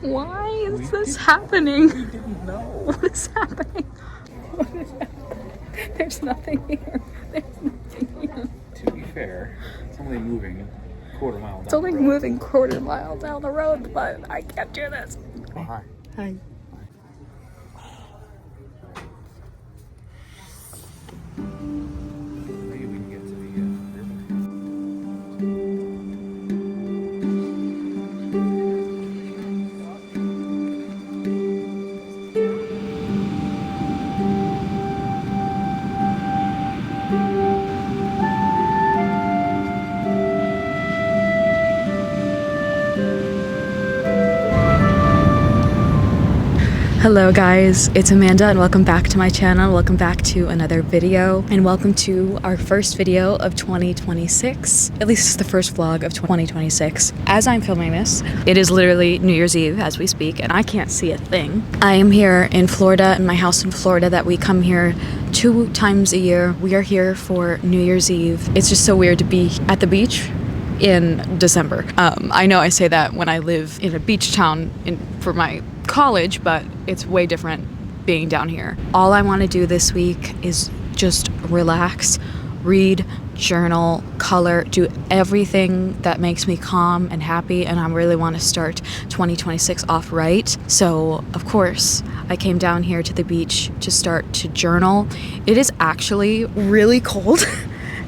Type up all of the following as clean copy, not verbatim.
Why is this happening? We didn't know. What is happening? What is happening? There's nothing here. There's nothing here. To be fair, it's only moving quarter mile down It's only the road. moving quarter mile down the road, but I can't do this. Oh, hi. Hi. Maybe we can get to the river. Hello guys, it's Amanda and welcome back to my channel. Welcome back to another video and welcome to our first video of 2026. At least it's the first vlog of 2026. As I'm filming this, it is literally New Year's Eve as we speak and I can't see a thing. I am here in Florida, in my house in Florida that we come here 2 times a year. We are here for New Year's Eve. It's just so weird to be at the beach in December. I know I say that when I live in a beach town for my college, but it's way different being down here. All I want to do this week is just relax, read, journal, color, do everything that makes me calm and happy, and I really want to start 2026 off right. So of course I came down here to the beach to start to journal. It is actually really cold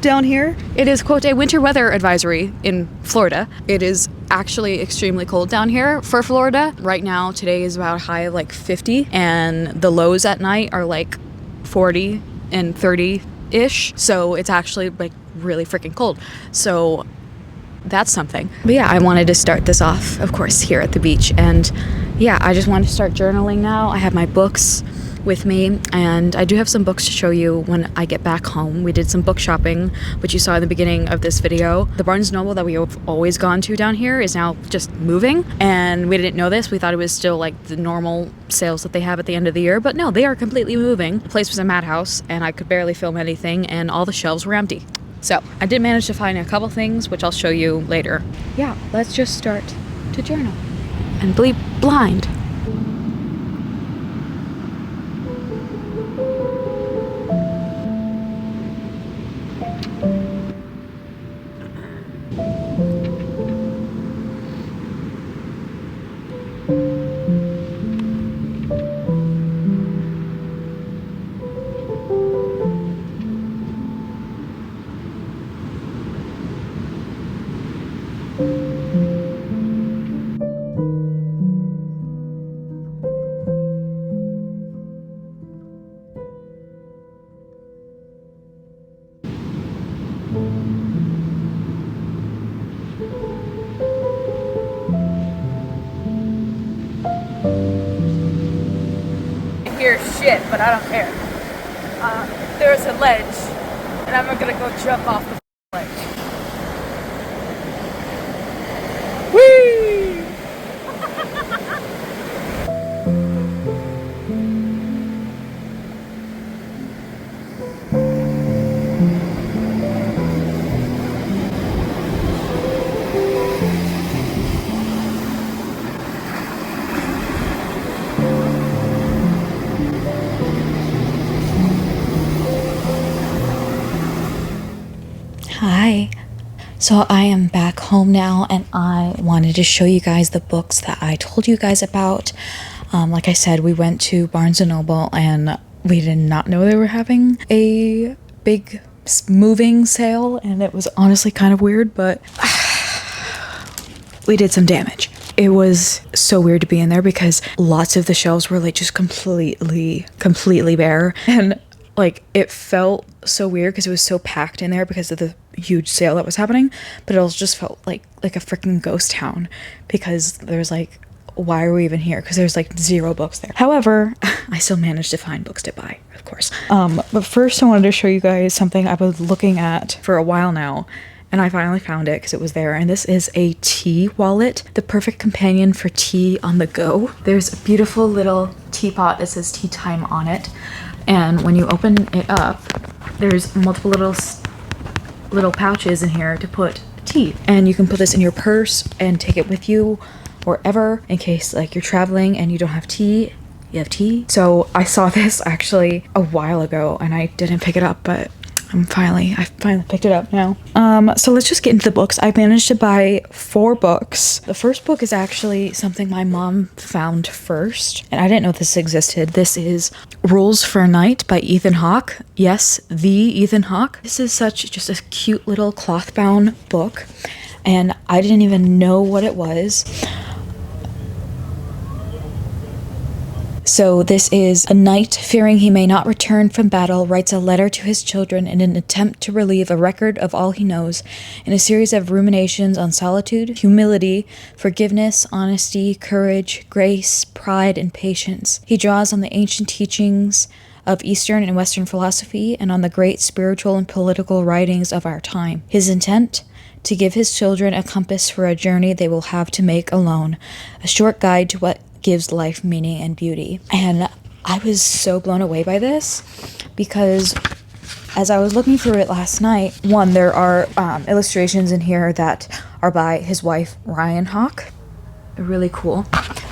down here. It is, quote, a winter weather advisory in Florida. It is actually extremely cold down here for Florida. Right now, today is about a high of like 50 and the lows at night are like 40 and 30-ish. So it's actually like really freaking cold. So that's something. But yeah, I wanted to start this off, of course, here at the beach. And yeah, I just wanted to start journaling now. I have my books with me and I do have some books to show you when I get back home. We did some book shopping, which you saw in the beginning of this video. The Barnes & Noble that we have always gone to down here is now just moving, and we didn't know this. We thought it was still like the normal sales that they have at the end of the year, but no, they are completely moving. The place was a madhouse and I could barely film anything and all the shelves were empty. So I did manage to find a couple things, which I'll show you later. Yeah, let's just start to journal and be blind. Shit, but I don't care. There's a ledge, and I'm gonna go jump off the ledge. Whee! Hi. So I am back home now and I wanted to show you guys the books that I told you guys about. Like I said, we went to Barnes & Noble and we did not know they were having a big moving sale, and it was honestly kind of weird, but we did some damage. It was so weird to be in there because lots of the shelves were like just completely bare, and like it felt so weird because it was so packed in there because of the huge sale that was happening, but it also just felt like a freaking ghost town because there's like, why are we even here? Because there's like 0 books there. However, I still managed to find books to buy, of course. But first I wanted to show you guys something I've been looking at for a while now, and I finally found it because it was there, and this is a tea wallet, the perfect companion for tea on the go. There's a beautiful little teapot that says tea time on it, and when you open it up, there's multiple little pouches in here to put tea, and you can put this in your purse and take it with you wherever, in case like you're traveling and you don't have tea. You have tea. So I saw this actually a while ago and I didn't pick it up, but I finally picked it up now. So let's just get into the books. I managed to buy 4 books. The first book is actually something my mom found first, and I didn't know this existed. This is Rules for a Night by Ethan Hawke. Yes, the Ethan Hawke. This is just a cute little cloth-bound book, and I didn't even know what it was. So this is: a knight, fearing he may not return from battle, writes a letter to his children in an attempt to relieve a record of all he knows, in a series of ruminations on solitude, humility, forgiveness, honesty, courage, grace, pride, and patience. He draws on the ancient teachings of Eastern and Western philosophy and on the great spiritual and political writings of our time. His intent: to give his children a compass for a journey they will have to make alone, a short guide to what gives life meaning and beauty. And I was so blown away by this because as I was looking through it last night, one, there are illustrations in here that are by his wife, Ryan Hawke. Really cool.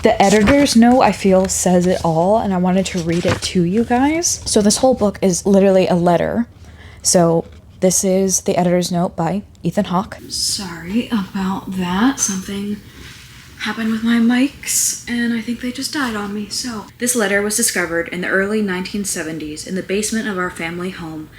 The editor's note, I feel, says it all, and I wanted to read it to you guys. So this whole book is literally a letter. So this is the editor's note by Ethan Hawke. Sorry about that. Something happened with my mics, and I think they just died on me. So this letter was discovered in the early 1970s in the basement of our family home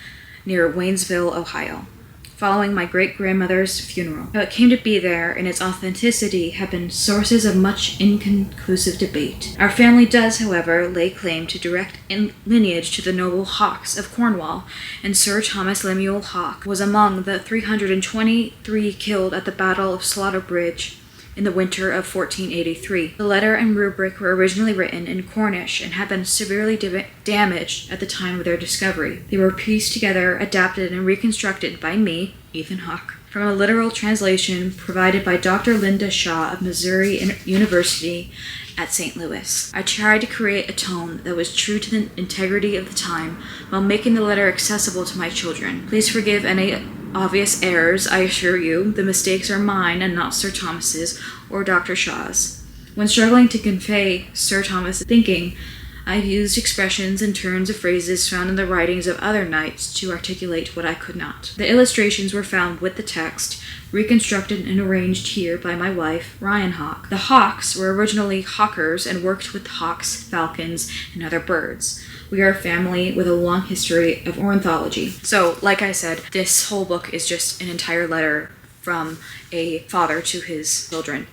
near Waynesville, Ohio, following my great-grandmother's funeral. How it came to be there and its authenticity have been sources of much inconclusive debate. Our family does, however, lay claim to direct lineage to the noble Hawkes of Cornwall, and Sir Thomas Lemuel Hawke was among the 323 killed at the Battle of Slaughter Bridge in the winter of 1483. The letter and rubric were originally written in Cornish and had been severely damaged at the time of their discovery. They were pieced together, adapted, and reconstructed by me, Ethan Hawke, from a literal translation provided by Dr. Linda Shaw of Missouri University at St. Louis. I tried to create a tone that was true to the integrity of the time while making the letter accessible to my children. Please forgive any obvious errors. I assure you, the mistakes are mine and not Sir Thomas's or Dr. Shaw's. When struggling to convey Sir Thomas's thinking, I've used expressions and turns of phrases found in the writings of other knights to articulate what I could not. The illustrations were found with the text, reconstructed and arranged here by my wife, Ryan Hawke. The Hawkes were originally hawkers and worked with hawks, falcons, and other birds. We are a family with a long history of ornithology. So, like I said, this whole book is just an entire letter from a father to his children.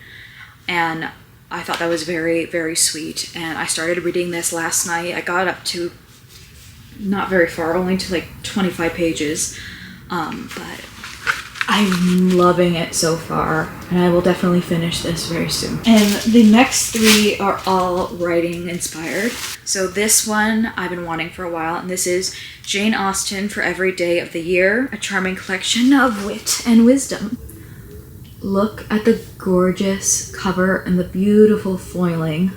And I thought that was very, very sweet. And I started reading this last night. I got up to not very far, only to like 25 pages. But I'm loving it so far, and I will definitely finish this very soon. And the next 3 are all writing inspired. So this one I've been wanting for a while, and this is Jane Austen for Every Day of the Year, a charming collection of wit and wisdom. Look at the gorgeous cover and the beautiful foiling.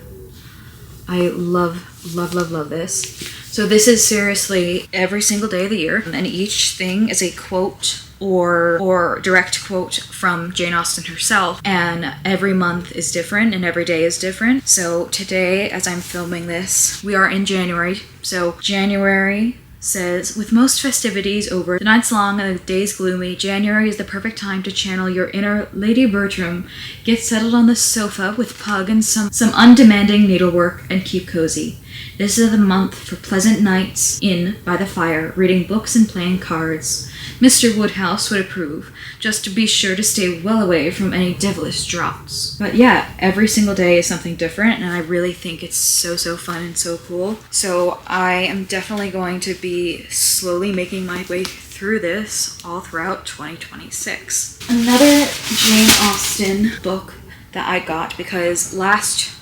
I love, love, love, love this. So this is seriously every single day of the year, and each thing is a quote or direct quote from Jane Austen herself, and every month is different and every day is different. So today, as I'm filming this, we are in January. So January says, with most festivities over, the nights long and the days gloomy, January is the perfect time to channel your inner Lady Bertram, get settled on the sofa with Pug and some undemanding needlework, and keep cozy. This is the month for pleasant nights in by the fire, reading books and playing cards. Mr. Woodhouse would approve, just to be sure to stay well away from any devilish draughts. But yeah, every single day is something different, and I really think it's so fun and so cool. So I am definitely going to be slowly making my way through this all throughout 2026. Another Jane Austen book that I got because last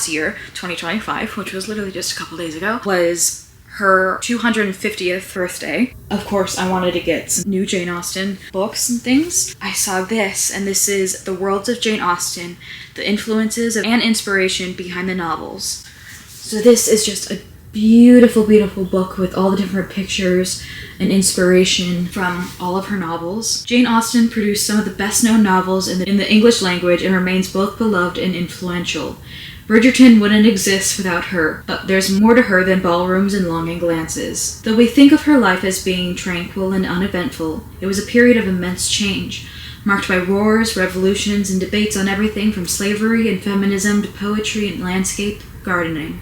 year, 2025, which was literally just a couple days ago, was her 250th birthday. Of course, I wanted to get some new Jane Austen books and things. I saw this, and this is The Worlds of Jane Austen, the influences and inspiration behind the novels. So this is just a beautiful, beautiful book with all the different pictures and inspiration from all of her novels. Jane Austen produced some of the best-known novels in the English language and remains both beloved and influential. Bridgerton wouldn't exist without her, but there's more to her than ballrooms and longing glances. Though we think of her life as being tranquil and uneventful, it was a period of immense change, marked by wars, revolutions, and debates on everything from slavery and feminism to poetry and landscape gardening.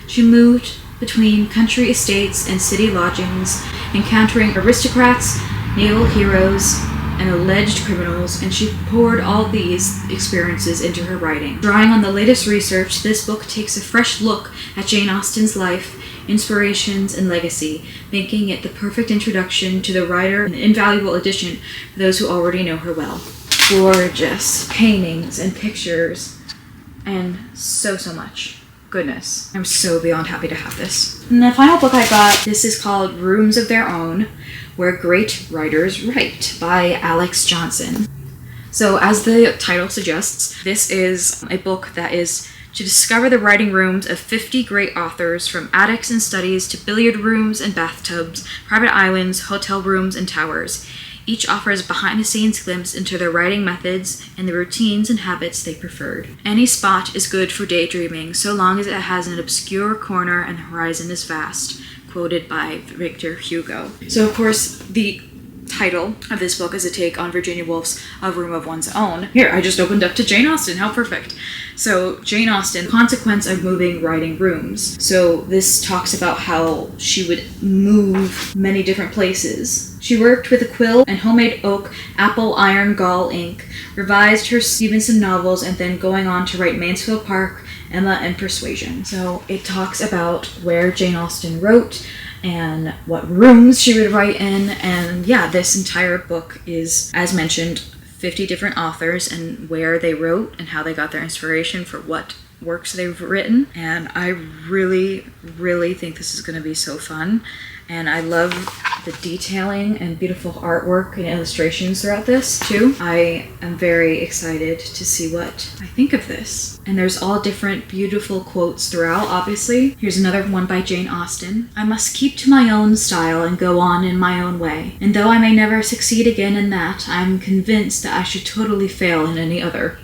She moved between country estates and city lodgings, encountering aristocrats, naval heroes, and alleged criminals, and she poured all these experiences into her writing. Drawing on the latest research, this book takes a fresh look at Jane Austen's life, inspirations, and legacy, making it the perfect introduction to the writer and an invaluable addition for those who already know her well. Gorgeous paintings and pictures, and so much. Goodness, I'm so beyond happy to have this. And the final book I got, this is called Rooms of Their Own, Where Great Writers Write by Alex Johnson. So as the title suggests, this is a book that is to discover the writing rooms of 50 great authors, from attics and studies to billiard rooms and bathtubs, private islands, hotel rooms, and towers. Each offers a behind-the-scenes glimpse into their writing methods and the routines and habits they preferred. Any spot is good for daydreaming, so long as it has an obscure corner and the horizon is vast. Quoted by Victor Hugo. So, of course, the title of this book is a take on Virginia Woolf's A Room of One's Own. Here, I just opened up to Jane Austen. How perfect. So, Jane Austen, consequence of moving writing rooms. So, this talks about how she would move many different places. She worked with a quill and homemade oak, apple, iron, gall ink, revised her Stevenson novels, and then going on to write Mansfield Park, Emma, and Persuasion. So it talks about where Jane Austen wrote and what rooms she would write in, and yeah, this entire book is, as mentioned, 50 different authors and where they wrote and how they got their inspiration for what works they've written, and I really, really think this is going to be so fun. And I love the detailing and beautiful artwork and illustrations throughout this, too. I am very excited to see what I think of this. And there's all different beautiful quotes throughout, obviously. Here's another one by Jane Austen. I must keep to my own style and go on in my own way. And though I may never succeed again in that, I am convinced that I should totally fail in any other.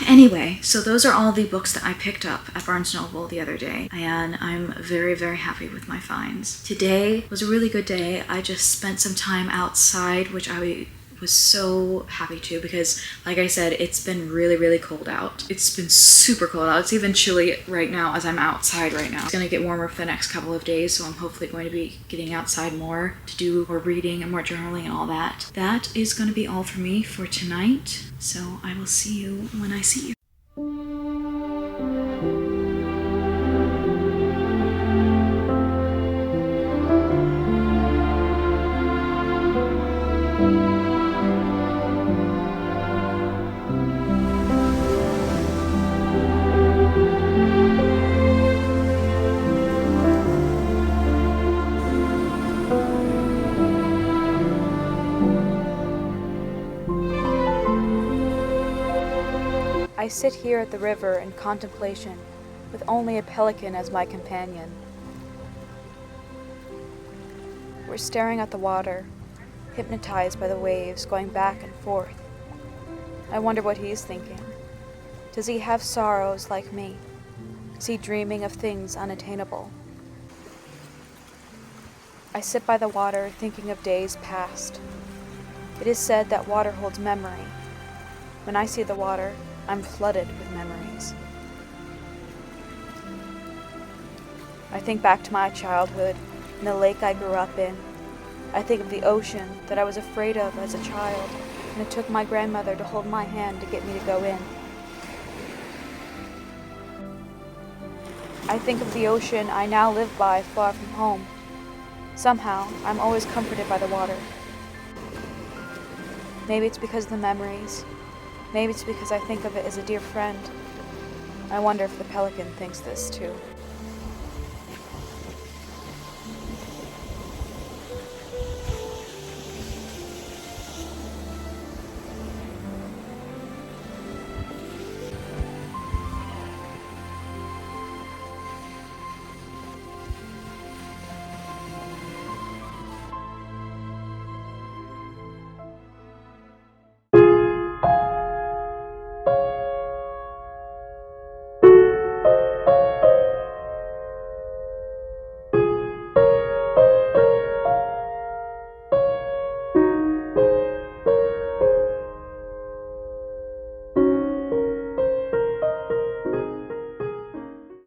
Anyway, so those are all the books that I picked up at Barnes & Noble the other day, and I'm very, very happy with my finds. Today was a really good day. I just spent some time outside, which I was so happy to, because like I said, it's been really, really cold out. It's been super cold out. It's even chilly right now as I'm outside right now. It's gonna get warmer for the next couple of days, so I'm hopefully going to be getting outside more to do more reading and more journaling and all that. That is gonna be all for me for tonight, so I will see you when I see you. I sit here at the river in contemplation, with only a pelican as my companion. We're staring at the water, hypnotized by the waves going back and forth. I wonder what he's thinking. Does he have sorrows like me? Is he dreaming of things unattainable? I sit by the water, thinking of days past. It is said that water holds memory. When I see the water, I'm flooded with memories. I think back to my childhood and the lake I grew up in. I think of the ocean that I was afraid of as a child, and it took my grandmother to hold my hand to get me to go in. I think of the ocean I now live by far from home. Somehow, I'm always comforted by the water. Maybe it's because of the memories. Maybe it's because I think of it as a dear friend. I wonder if the pelican thinks this too.